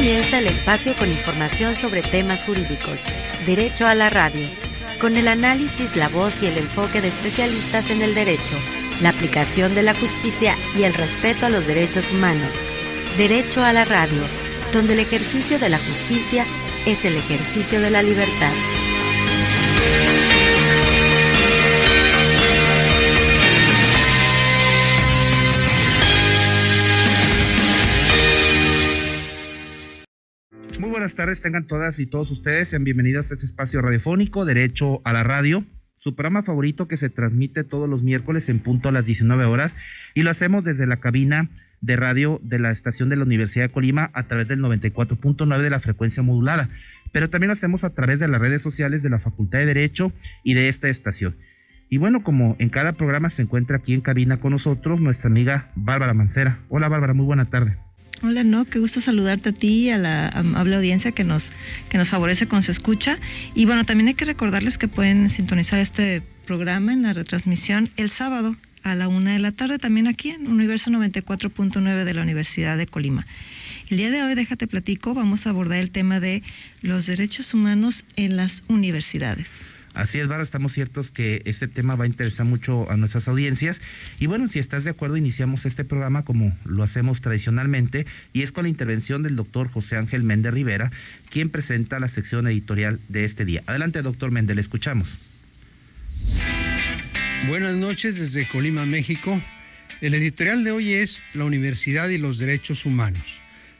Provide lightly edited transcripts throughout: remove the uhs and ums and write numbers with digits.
comienza el espacio con información sobre temas jurídicos. Derecho a la radio. Con el análisis, la voz y el enfoque de especialistas en el derecho, la aplicación de la justicia y el respeto a los derechos humanos. Derecho a la radio, donde el ejercicio de la justicia es el ejercicio de la libertad. Muy buenas tardes, tengan todas y todos ustedes, bienvenidos a este espacio radiofónico, Derecho a la Radio, su programa favorito que se transmite todos los miércoles en punto a las 19 horas y lo hacemos desde la cabina de radio de la estación de la Universidad de Colima a través del 94.9 de la frecuencia modulada, pero también lo hacemos a través de las redes sociales de la Facultad de Derecho y de esta estación. Y bueno, como en cada programa se encuentra aquí en cabina con nosotros nuestra amiga Bárbara Mancera. Hola Bárbara, muy buena tarde. Hola, no, qué gusto saludarte a ti y a la amable audiencia que nos favorece con su escucha. Y bueno, también hay que recordarles que pueden sintonizar este programa en la retransmisión el sábado a la 1:00 p.m, también aquí en Universo 94.9 de la Universidad de Colima. El día de hoy, déjate platico, vamos a abordar el tema de los derechos humanos en las universidades. Así es, Bárbara, estamos ciertos que este tema va a interesar mucho a nuestras audiencias. Y bueno, si estás de acuerdo, iniciamos este programa como lo hacemos tradicionalmente, y es con la intervención del doctor José Ángel Méndez Rivera, quien presenta la sección editorial de este día. Adelante, doctor Méndez, le escuchamos. Buenas noches desde Colima, México. El editorial de hoy es La Universidad y los Derechos Humanos.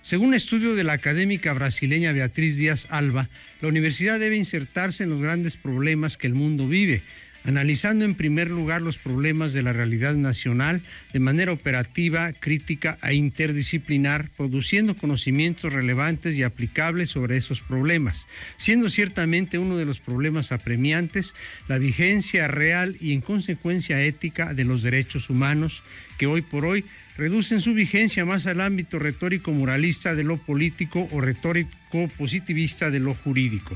Según un estudio de la académica brasileña Beatriz Díaz Alba, la universidad debe insertarse en los grandes problemas que el mundo vive, analizando en primer lugar los problemas de la realidad nacional de manera operativa, crítica e interdisciplinar, produciendo conocimientos relevantes y aplicables sobre esos problemas, siendo ciertamente uno de los problemas apremiantes la vigencia real y en consecuencia ética de los derechos humanos, que hoy por hoy reducen su vigencia más al ámbito retórico moralista de lo político o retórico positivista de lo jurídico.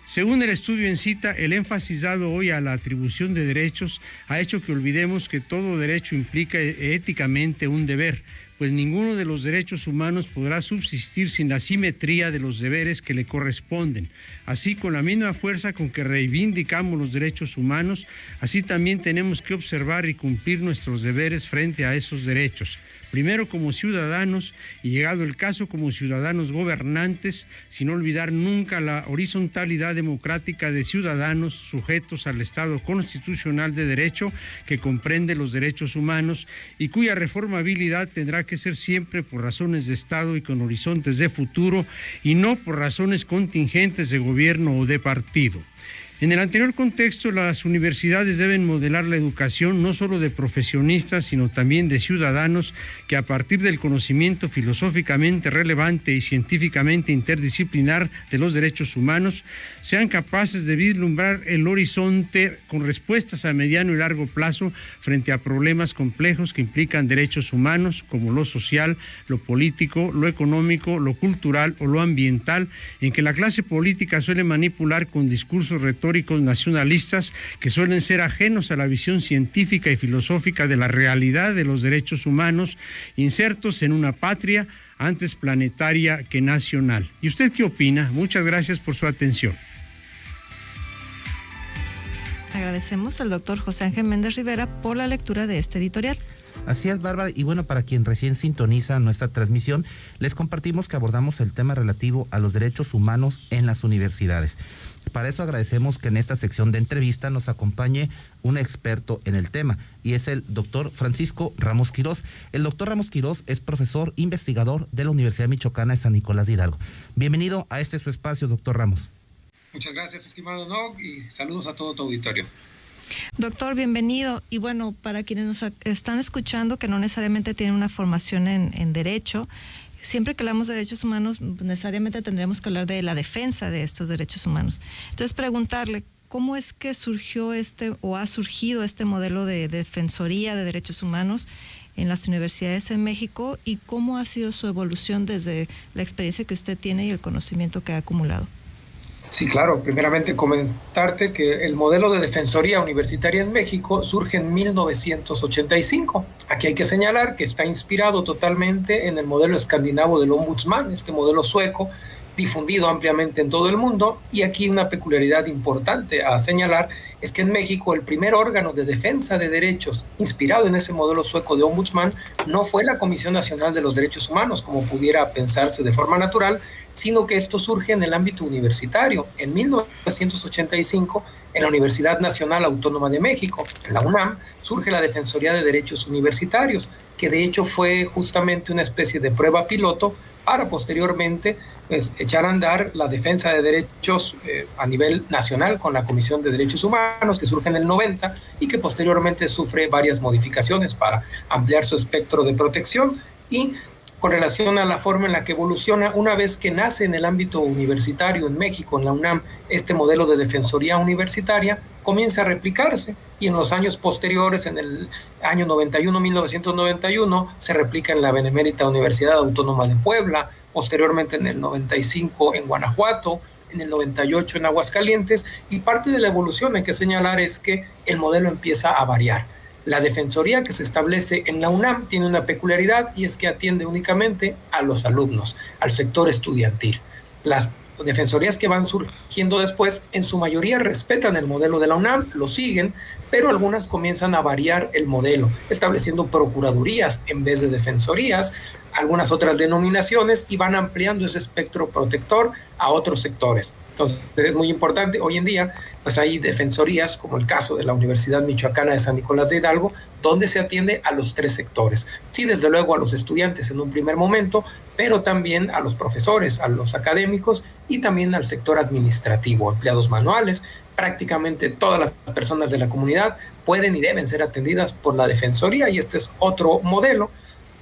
Según el estudio en cita, el énfasis dado hoy a la atribución de derechos ha hecho que olvidemos que todo derecho implica éticamente un deber, pues ninguno de los derechos humanos podrá subsistir sin la simetría de los deberes que le corresponden. Así, con la misma fuerza con que reivindicamos los derechos humanos, así también tenemos que observar y cumplir nuestros deberes frente a esos derechos. Primero como ciudadanos y, llegado el caso, como ciudadanos gobernantes, sin olvidar nunca la horizontalidad democrática de ciudadanos sujetos al Estado constitucional de derecho que comprende los derechos humanos y cuya reformabilidad tendrá que ser siempre por razones de Estado y con horizontes de futuro y no por razones contingentes de gobierno o de partido. En el anterior contexto, las universidades deben modelar la educación no solo de profesionistas, sino también de ciudadanos que a partir del conocimiento filosóficamente relevante y científicamente interdisciplinar de los derechos humanos, sean capaces de vislumbrar el horizonte con respuestas a mediano y largo plazo frente a problemas complejos que implican derechos humanos como lo social, lo político, lo económico, lo cultural o lo ambiental, en que la clase política suele manipular con discursos retóricos nacionalistas que suelen ser ajenos a la visión científica y filosófica de la realidad de los derechos humanos, insertos en una patria antes planetaria que nacional. ¿Y usted qué opina? Muchas gracias por su atención. Agradecemos al doctor José Ángel Méndez Rivera por la lectura de este editorial. Así es, Bárbara, y bueno, para quien recién sintoniza nuestra transmisión, les compartimos que abordamos el tema relativo a los derechos humanos en las universidades. Para eso agradecemos que en esta sección de entrevista nos acompañe un experto en el tema, y es el doctor Francisco Ramos Quirós. El doctor Ramos Quirós es profesor investigador de la Universidad Michoacana de San Nicolás de Hidalgo. Bienvenido a su espacio, doctor Ramos. Muchas gracias, estimado Nog, y saludos a todo tu auditorio. Doctor, bienvenido. Y bueno, para quienes nos están escuchando que no necesariamente tienen una formación en derecho, siempre que hablamos de derechos humanos, necesariamente tendremos que hablar de la defensa de estos derechos humanos. Entonces, preguntarle, ¿cómo es que surgió ha surgido este modelo de defensoría de derechos humanos en las universidades en México y cómo ha sido su evolución desde la experiencia que usted tiene y el conocimiento que ha acumulado? Sí, claro. Primeramente comentarte que el modelo de defensoría universitaria en México surge en 1985. Aquí hay que señalar que está inspirado totalmente en el modelo escandinavo del ombudsman, este modelo sueco difundido ampliamente en todo el mundo. Y aquí una peculiaridad importante a señalar es que en México el primer órgano de defensa de derechos inspirado en ese modelo sueco de ombudsman no fue la Comisión Nacional de los Derechos Humanos, como pudiera pensarse de forma natural, sino que esto surge en el ámbito universitario. En 1985, en la Universidad Nacional Autónoma de México, en la UNAM, surge la Defensoría de Derechos Universitarios, que de hecho fue justamente una especie de prueba piloto para posteriormente echar a andar la defensa de derechos a nivel nacional con la Comisión de Derechos Humanos, que surge en el 90 y que posteriormente sufre varias modificaciones para ampliar su espectro de protección. Y con relación a la forma en la que evoluciona, una vez que nace en el ámbito universitario en México, en la UNAM, este modelo de defensoría universitaria comienza a replicarse, y en los años posteriores, en el año 91, 1991, se replica en la Benemérita Universidad Autónoma de Puebla, posteriormente en el 95 en Guanajuato, en el 98 en Aguascalientes, y parte de la evolución hay que señalar es que el modelo empieza a variar. La defensoría que se establece en la UNAM tiene una peculiaridad, y es que atiende únicamente a los alumnos, al sector estudiantil. Las defensorías que van surgiendo después, en su mayoría respetan el modelo de la UNAM, lo siguen, pero algunas comienzan a variar el modelo, estableciendo procuradurías en vez de defensorías, algunas otras denominaciones, y van ampliando ese espectro protector a otros sectores. Entonces es muy importante, hoy en día pues hay defensorías, como el caso de la Universidad Michoacana de San Nicolás de Hidalgo, donde se atiende a los tres sectores. Sí, desde luego a los estudiantes en un primer momento, pero también a los profesores, a los académicos y también al sector administrativo, empleados manuales. Prácticamente todas las personas de la comunidad pueden y deben ser atendidas por la defensoría, y este es otro modelo.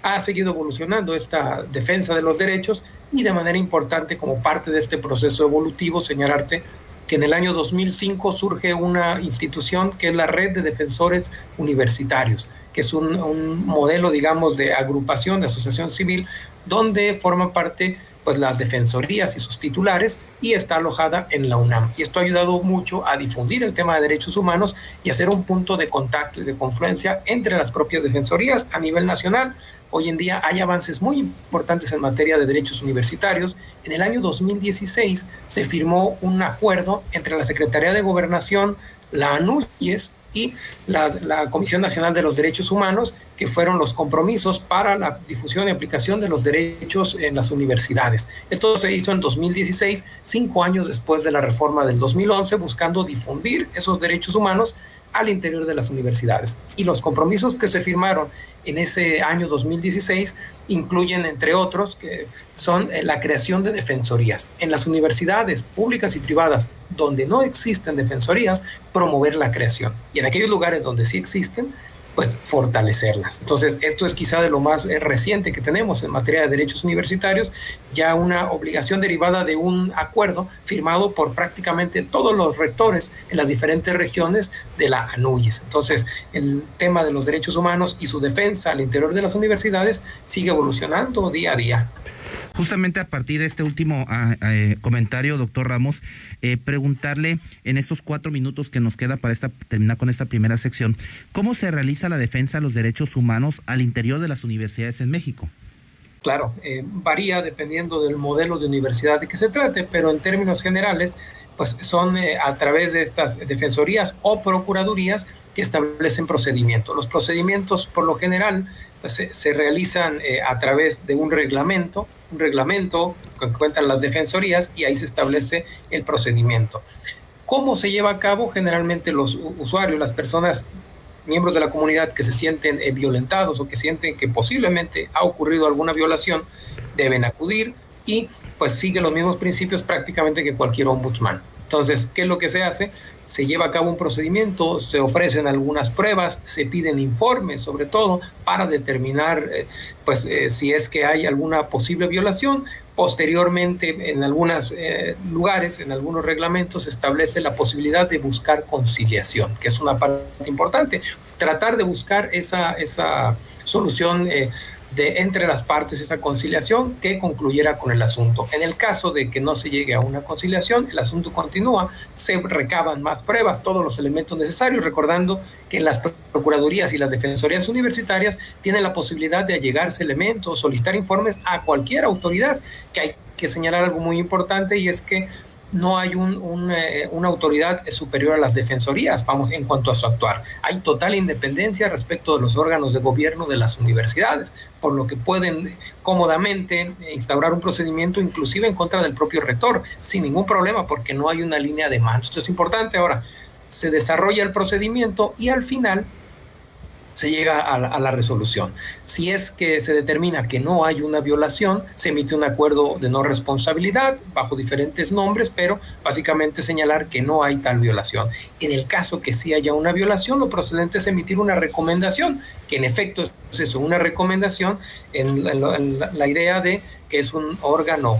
Ha seguido evolucionando esta defensa de los derechos, y de manera importante, como parte de este proceso evolutivo, señalarte que en el año 2005 surge una institución que es la Red de Defensores Universitarios, que es un modelo, digamos, de agrupación, de asociación civil, donde forman parte pues las defensorías y sus titulares, y está alojada en la UNAM. Y esto ha ayudado mucho a difundir el tema de derechos humanos y a ser un punto de contacto y de confluencia entre las propias defensorías a nivel nacional. Hoy en día hay avances muy importantes en materia de derechos universitarios. En el año 2016 se firmó un acuerdo entre la Secretaría de Gobernación, la ANUYES y la Comisión Nacional de los Derechos Humanos, que fueron los compromisos para la difusión y aplicación de los derechos en las universidades. Esto se hizo en 2016, 5 años después de la reforma del 2011, buscando difundir esos derechos humanos al interior de las universidades. Y los compromisos que se firmaron en ese año 2016 incluyen, entre otros, que son la creación de defensorías. En las universidades públicas y privadas donde no existen defensorías, promover la creación. Y en aquellos lugares donde sí existen, pues fortalecerlas. Entonces, esto es quizá de lo más reciente que tenemos en materia de derechos universitarios, ya una obligación derivada de un acuerdo firmado por prácticamente todos los rectores en las diferentes regiones de la ANUYES. Entonces, el tema de los derechos humanos y su defensa al interior de las universidades sigue evolucionando día a día. Justamente a partir de este último comentario, doctor Ramos, preguntarle en estos 4 minutos que nos queda para terminar con esta primera sección, ¿cómo se realiza la defensa de los derechos humanos al interior de las universidades en México? Claro, varía dependiendo del modelo de universidad de que se trate, pero en términos generales, pues son a través de estas defensorías o procuradurías que establecen procedimientos. Los procedimientos, por lo general, pues, se realizan a través de un reglamento que cuentan las defensorías, y ahí se establece el procedimiento. ¿Cómo se lleva a cabo? Generalmente los usuarios, las personas, miembros de la comunidad que se sienten violentados o que sienten que posiblemente ha ocurrido alguna violación, deben acudir, y pues sigue los mismos principios prácticamente que cualquier ombudsman. Entonces, ¿qué es lo que se hace? Se lleva a cabo un procedimiento, se ofrecen algunas pruebas, se piden informes, sobre todo, para determinar si es que hay alguna posible violación. Posteriormente, en algunos lugares, en algunos reglamentos, se establece la posibilidad de buscar conciliación, que es una parte importante. tratar de buscar esa solución entre las partes, esa conciliación que concluyera con el asunto. En el caso de que no se llegue a una conciliación, el asunto continúa, se recaban más pruebas, todos los elementos necesarios, recordando que las procuradurías y las defensorías universitarias tienen la posibilidad de allegarse elementos, solicitar informes a cualquier autoridad, que hay que señalar algo muy importante, y es que no hay una autoridad superior a las defensorías, vamos, en cuanto a su actuar. Hay total independencia respecto de los órganos de gobierno de las universidades, por lo que pueden cómodamente instaurar un procedimiento inclusive en contra del propio rector, sin ningún problema, porque no hay una línea de mando. Esto es importante. Ahora, se desarrolla el procedimiento y al final se llega a la resolución. Si es que se determina que no hay una violación, se emite un acuerdo de no responsabilidad bajo diferentes nombres, pero básicamente señalar que no hay tal violación. En el caso que sí haya una violación, lo procedente es emitir una recomendación, que en efecto es eso, una recomendación en la idea de que es un órgano,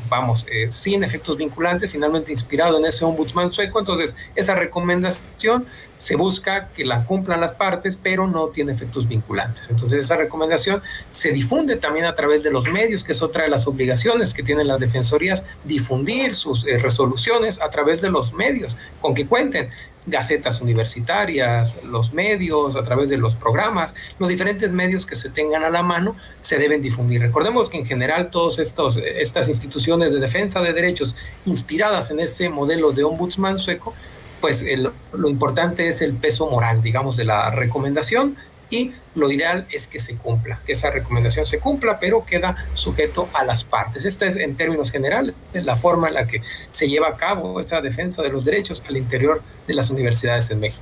sin efectos vinculantes, finalmente inspirado en ese ombudsman sueco. Entonces, esa recomendación se busca que la cumplan las partes, pero no tiene efectos vinculantes. Entonces, esa recomendación se difunde también a través de los medios, que es otra de las obligaciones que tienen las defensorías, difundir sus resoluciones a través de los medios, con que cuenten gacetas universitarias, los medios, a través de los programas, los diferentes medios que se tengan a la mano se deben difundir. Recordemos que en general todas estas instituciones de defensa de derechos inspiradas en ese modelo de ombudsman sueco, pues lo importante es el peso moral, digamos, de la recomendación, y lo ideal es que se cumpla, que esa recomendación se cumpla, pero queda sujeto a las partes. Esta es, en términos generales, la forma en la que se lleva a cabo esa defensa de los derechos al interior de las universidades en México.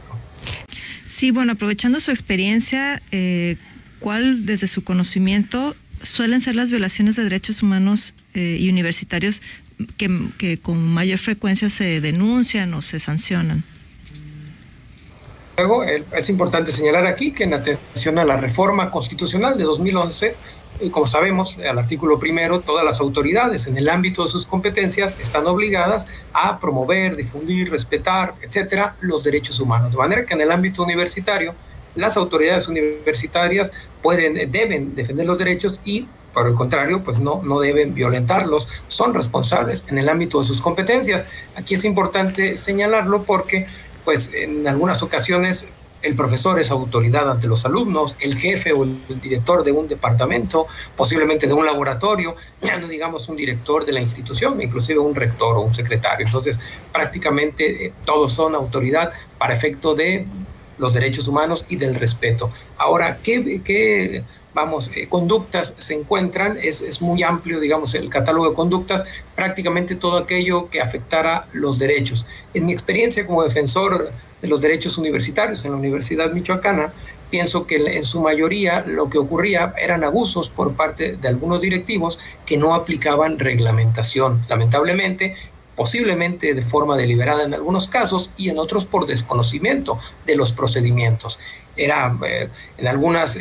Sí, bueno, aprovechando su experiencia, ¿cuál, desde su conocimiento, suelen ser las violaciones de derechos humanos y universitarios que con mayor frecuencia se denuncian o se sancionan? Luego, es importante señalar aquí que en atención a la reforma constitucional de 2011, como sabemos, al artículo primero, todas las autoridades en el ámbito de sus competencias están obligadas a promover, difundir, respetar, etcétera, los derechos humanos. De manera que en el ámbito universitario, las autoridades universitarias deben defender los derechos y, por el contrario, pues no deben violentarlos, son responsables en el ámbito de sus competencias. Aquí es importante señalarlo porque pues en algunas ocasiones el profesor es autoridad ante los alumnos, el jefe o el director de un departamento, posiblemente de un laboratorio, ya no digamos un director de la institución, inclusive un rector o un secretario. Entonces, prácticamente todos son autoridad para efecto de los derechos humanos y del respeto. Ahora, ¿qué conductas se encuentran? Es muy amplio, digamos, el catálogo de conductas, prácticamente todo aquello que afectara los derechos. En mi experiencia como defensor de los derechos universitarios en la Universidad Michoacana, pienso que en su mayoría lo que ocurría eran abusos por parte de algunos directivos que no aplicaban reglamentación. Lamentablemente, posiblemente de forma deliberada en algunos casos y en otros por desconocimiento de los procedimientos. Era en algunas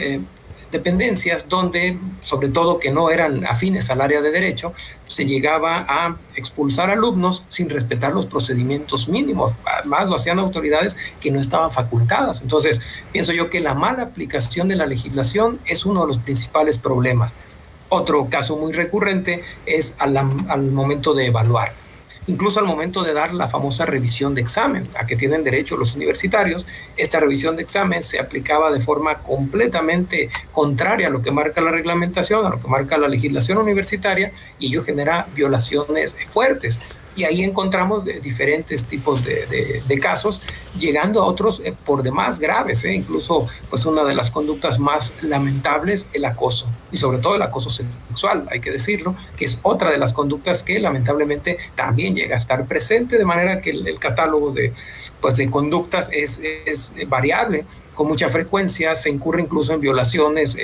dependencias donde, sobre todo que no eran afines al área de derecho, se llegaba a expulsar alumnos sin respetar los procedimientos mínimos. Además, lo hacían autoridades que no estaban facultadas. Entonces, pienso yo que la mala aplicación de la legislación es uno de los principales problemas. Otro caso muy recurrente es al momento de evaluar. Incluso al momento de dar la famosa revisión de examen, a que tienen derecho los universitarios, esta revisión de examen se aplicaba de forma completamente contraria a lo que marca la reglamentación, a lo que marca la legislación universitaria, y ello genera violaciones fuertes. Y ahí encontramos diferentes tipos de casos, llegando a otros por demás graves, incluso pues una de las conductas más lamentables, el acoso, y sobre todo el acoso sexual, hay que decirlo, que es otra de las conductas que lamentablemente también llega a estar presente, de manera que el catálogo de conductas es variable. Con mucha frecuencia se incurre incluso en violaciones,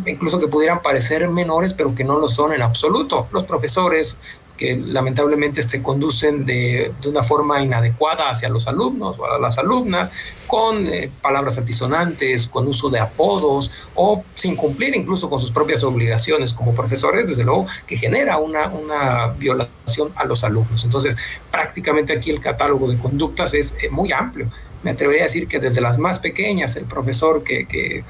incluso que pudieran parecer menores, pero que no lo son en absoluto. Los profesores que lamentablemente se conducen de una forma inadecuada hacia los alumnos o a las alumnas, con palabras altisonantes, con uso de apodos o sin cumplir incluso con sus propias obligaciones como profesores, desde luego que genera una violación a los alumnos. Entonces, prácticamente aquí el catálogo de conductas es muy amplio. me atrevería a decir que desde las más pequeñas, el profesor que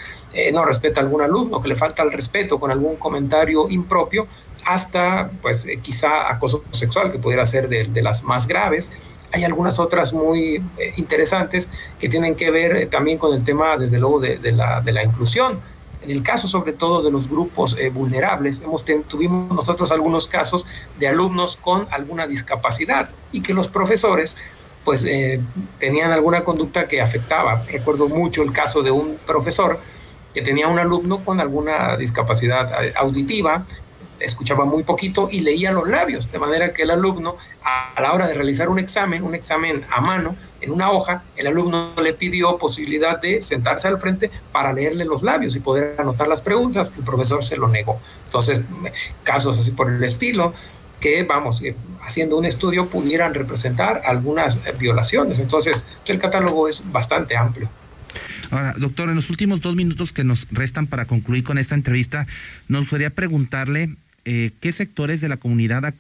no respeta a algún alumno, que le falta el respeto con algún comentario impropio, hasta pues quizá acoso sexual, que pudiera ser de las más graves. Hay algunas otras muy interesantes que tienen que ver también con el tema, desde luego, de la inclusión. En el caso sobre todo de los grupos vulnerables, tuvimos nosotros algunos casos de alumnos con alguna discapacidad y que los profesores pues tenían alguna conducta que afectaba. Recuerdo mucho el caso de un profesor que tenía un alumno con alguna discapacidad auditiva, escuchaba muy poquito y leía los labios, de manera que el alumno, a la hora de realizar un examen a mano, en una hoja, el alumno le pidió posibilidad de sentarse al frente para leerle los labios y poder anotar las preguntas. El profesor se lo negó. Entonces, casos así por el estilo, que haciendo un estudio pudieran representar algunas violaciones. Entonces, el catálogo es bastante amplio. Ahora, doctor, en los últimos 2 minutos que nos restan para concluir con esta entrevista, nos gustaría preguntarle qué sectores de la comunidad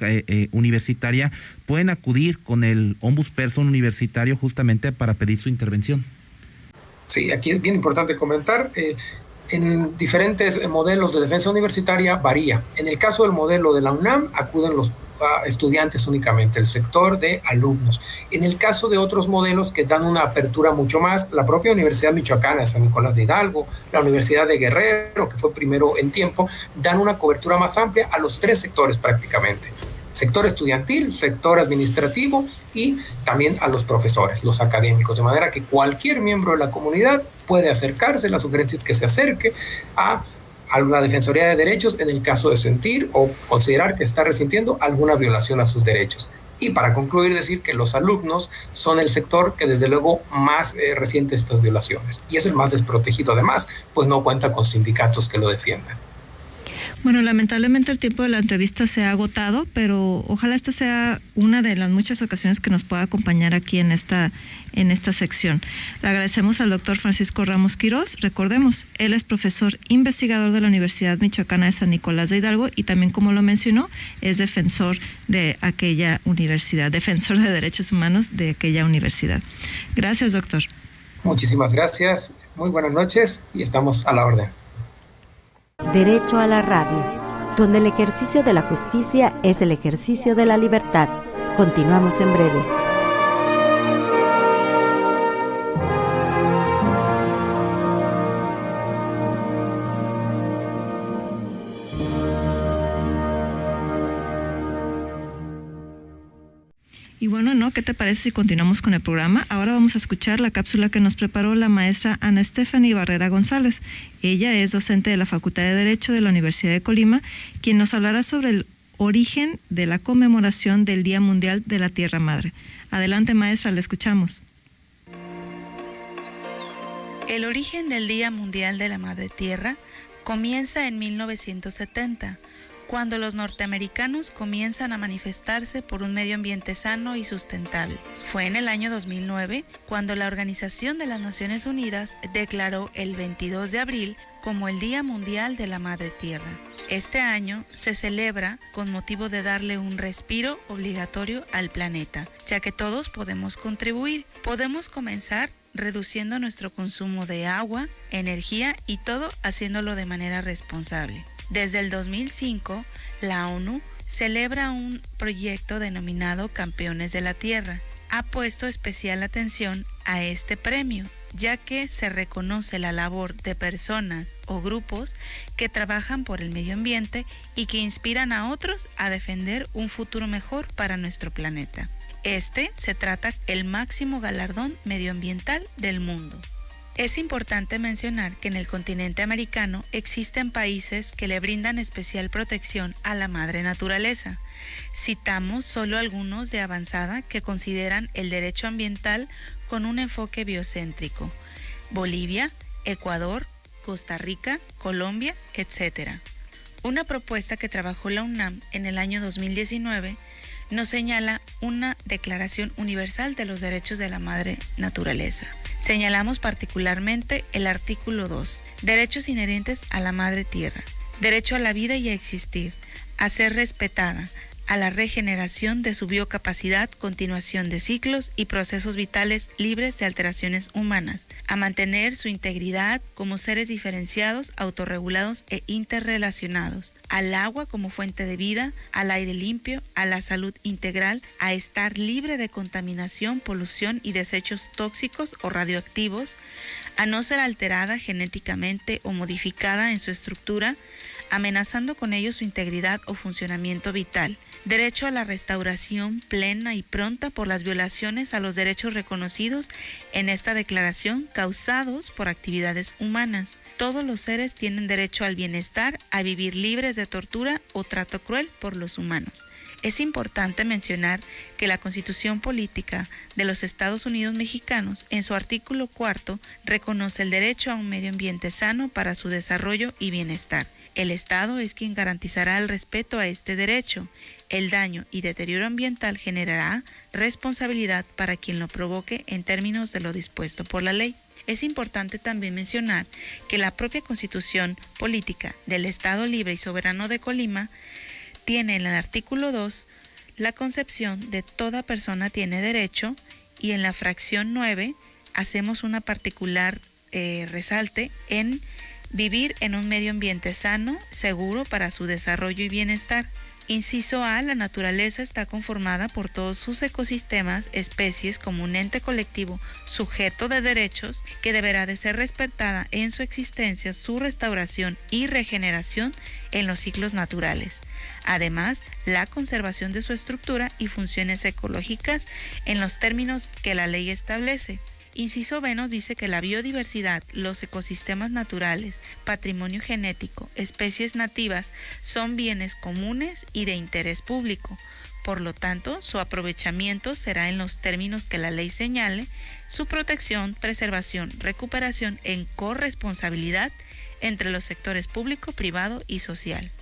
universitaria pueden acudir con el ombudsperson universitario justamente para pedir su intervención. Sí, aquí es bien importante comentar, en diferentes modelos de defensa universitaria varía. En el caso del modelo de la UNAM, acuden los estudiantes únicamente, el sector de alumnos. En el caso de otros modelos que dan una apertura mucho más, la propia Universidad Michoacana de San Nicolás de Hidalgo, la Universidad de Guerrero, que fue primero en tiempo, dan una cobertura más amplia a los 3 sectores prácticamente. Sector estudiantil, sector administrativo y también a los profesores, los académicos, de manera que cualquier miembro de la comunidad puede acercarse, la sugerencia es que se acerque a la Defensoría de Derechos en el caso de sentir o considerar que está resintiendo alguna violación a sus derechos. Y para concluir, decir que los alumnos son el sector que desde luego más resiente estas violaciones y es el más desprotegido además, pues no cuenta con sindicatos que lo defiendan. Bueno, lamentablemente el tiempo de la entrevista se ha agotado, pero ojalá esta sea una de las muchas ocasiones que nos pueda acompañar aquí en esta sección. Le agradecemos al doctor Francisco Ramos Quirós. Recordemos, él es profesor investigador de la Universidad Michoacana de San Nicolás de Hidalgo y también, como lo mencionó, es defensor de aquella universidad, defensor de derechos humanos de aquella universidad. Gracias, doctor. Muchísimas gracias, muy buenas noches y estamos a la orden. Derecho a la radio, donde el ejercicio de la justicia es el ejercicio de la libertad. Continuamos en breve. Y bueno, ¿no? ¿Qué te parece si continuamos con el programa? Ahora vamos a escuchar la cápsula que nos preparó la maestra Ana Stephanie Barrera González. Ella es docente de la Facultad de Derecho de la Universidad de Colima, quien nos hablará sobre el origen de la conmemoración del Día Mundial de la Tierra Madre. Adelante, maestra, la escuchamos. El origen del Día Mundial de la Madre Tierra comienza en 1970, cuando los norteamericanos comienzan a manifestarse por un medio ambiente sano y sustentable. Fue en el año 2009 cuando la Organización de las Naciones Unidas declaró el 22 de abril como el Día Mundial de la Madre Tierra. Este año se celebra con motivo de darle un respiro obligatorio al planeta, ya que todos podemos contribuir. Podemos comenzar reduciendo nuestro consumo de agua, energía y todo haciéndolo de manera responsable. Desde el 2005, la ONU celebra un proyecto denominado Campeones de la Tierra. Ha puesto especial atención a este premio, ya que se reconoce la labor de personas o grupos que trabajan por el medio ambiente y que inspiran a otros a defender un futuro mejor para nuestro planeta. Se trata el máximo galardón medioambiental del mundo. Es importante mencionar que en el continente americano existen países que le brindan especial protección a la madre naturaleza. Citamos solo algunos de avanzada que consideran el derecho ambiental con un enfoque biocéntrico: Bolivia, Ecuador, Costa Rica, Colombia, etc. Una propuesta que trabajó la UNAM en el año 2019 nos señala una Declaración Universal de los Derechos de la Madre Naturaleza. Señalamos particularmente el artículo 2, derechos inherentes a la Madre Tierra, derecho a la vida y a existir, a ser respetada, a la regeneración de su biocapacidad, continuación de ciclos y procesos vitales libres de alteraciones humanas, a mantener su integridad como seres diferenciados, autorregulados e interrelacionados, al agua como fuente de vida, al aire limpio, a la salud integral, a estar libre de contaminación, polución y desechos tóxicos o radioactivos, a no ser alterada genéticamente o modificada en su estructura, amenazando con ello su integridad o funcionamiento vital. Derecho a la restauración plena y pronta por las violaciones a los derechos reconocidos en esta declaración causados por actividades humanas. Todos los seres tienen derecho al bienestar, a vivir libres de tortura o trato cruel por los humanos. Es importante mencionar que la Constitución Política de los Estados Unidos Mexicanos, en su artículo 4, reconoce el derecho a un medio ambiente sano para su desarrollo y bienestar. El Estado es quien garantizará el respeto a este derecho. El daño y deterioro ambiental generará responsabilidad para quien lo provoque en términos de lo dispuesto por la ley. Es importante también mencionar que la propia Constitución Política del Estado Libre y Soberano de Colima tiene en el artículo 2 la concepción de toda persona tiene derecho, y en la fracción 9 hacemos una particular resalte en vivir en un medio ambiente sano, seguro para su desarrollo y bienestar. Inciso A, la naturaleza está conformada por todos sus ecosistemas, especies como un ente colectivo sujeto de derechos que deberá de ser respetada en su existencia, su restauración y regeneración en los ciclos naturales. Además, la conservación de su estructura y funciones ecológicas en los términos que la ley establece. Inciso B nos dice que la biodiversidad, los ecosistemas naturales, patrimonio genético, especies nativas son bienes comunes y de interés público. Por lo tanto, su aprovechamiento será en los términos que la ley señale, su protección, preservación, recuperación en corresponsabilidad entre los sectores público, privado y social.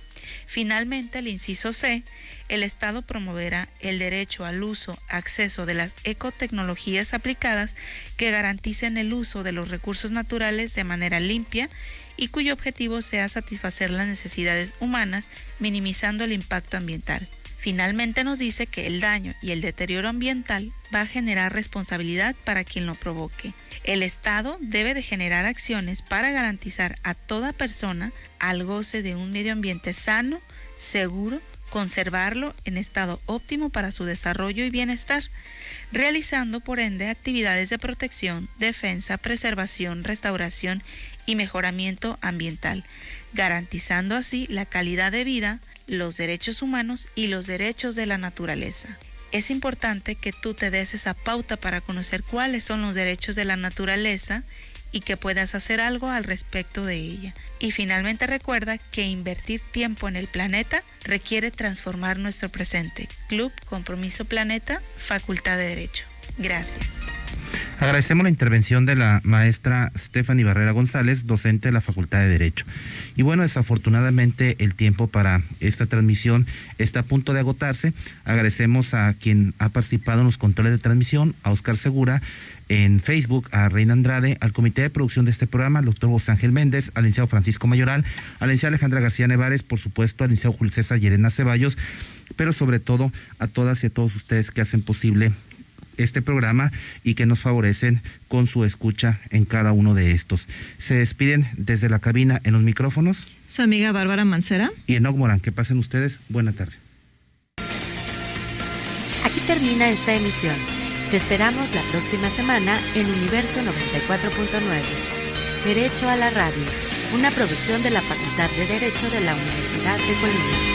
Finalmente, el inciso C, el Estado promoverá el derecho al uso, acceso de las ecotecnologías aplicadas que garanticen el uso de los recursos naturales de manera limpia y cuyo objetivo sea satisfacer las necesidades humanas, minimizando el impacto ambiental. Finalmente nos dice que el daño y el deterioro ambiental va a generar responsabilidad para quien lo provoque. El Estado debe de generar acciones para garantizar a toda persona al goce de un medio ambiente sano, seguro, conservarlo en estado óptimo para su desarrollo y bienestar, realizando por ende actividades de protección, defensa, preservación, restauración y mejoramiento ambiental, garantizando así la calidad de vida, los derechos humanos y los derechos de la naturaleza. Es importante que tú te des esa pauta para conocer cuáles son los derechos de la naturaleza y que puedas hacer algo al respecto de ella. Y finalmente recuerda que invertir tiempo en el planeta requiere transformar nuestro presente. Club Compromiso Planeta, Facultad de Derecho. Gracias. Agradecemos la intervención de la maestra Stephanie Barrera González, docente de la Facultad de Derecho. Y bueno, desafortunadamente el tiempo para esta transmisión está a punto de agotarse. Agradecemos a quien ha participado en los controles de transmisión, a Oscar Segura, en Facebook, a Reina Andrade, al comité de producción de este programa, al doctor José Ángel Méndez, al licenciado Francisco Mayoral, a la licenciada Alejandra García Nevares, por supuesto, al licenciado Julio César Llerena Ceballos, pero sobre todo a todas y a todos ustedes que hacen posible este programa y que nos favorecen con su escucha en cada uno de estos. Se despiden desde la cabina en los micrófonos su amiga Bárbara Mancera y Enoc Morán. Que pasen ustedes. Buena tarde. Aquí termina esta emisión. Te esperamos la próxima semana en Universo 94.9. Derecho a la Radio, una producción de la Facultad de Derecho de la Universidad de Colima.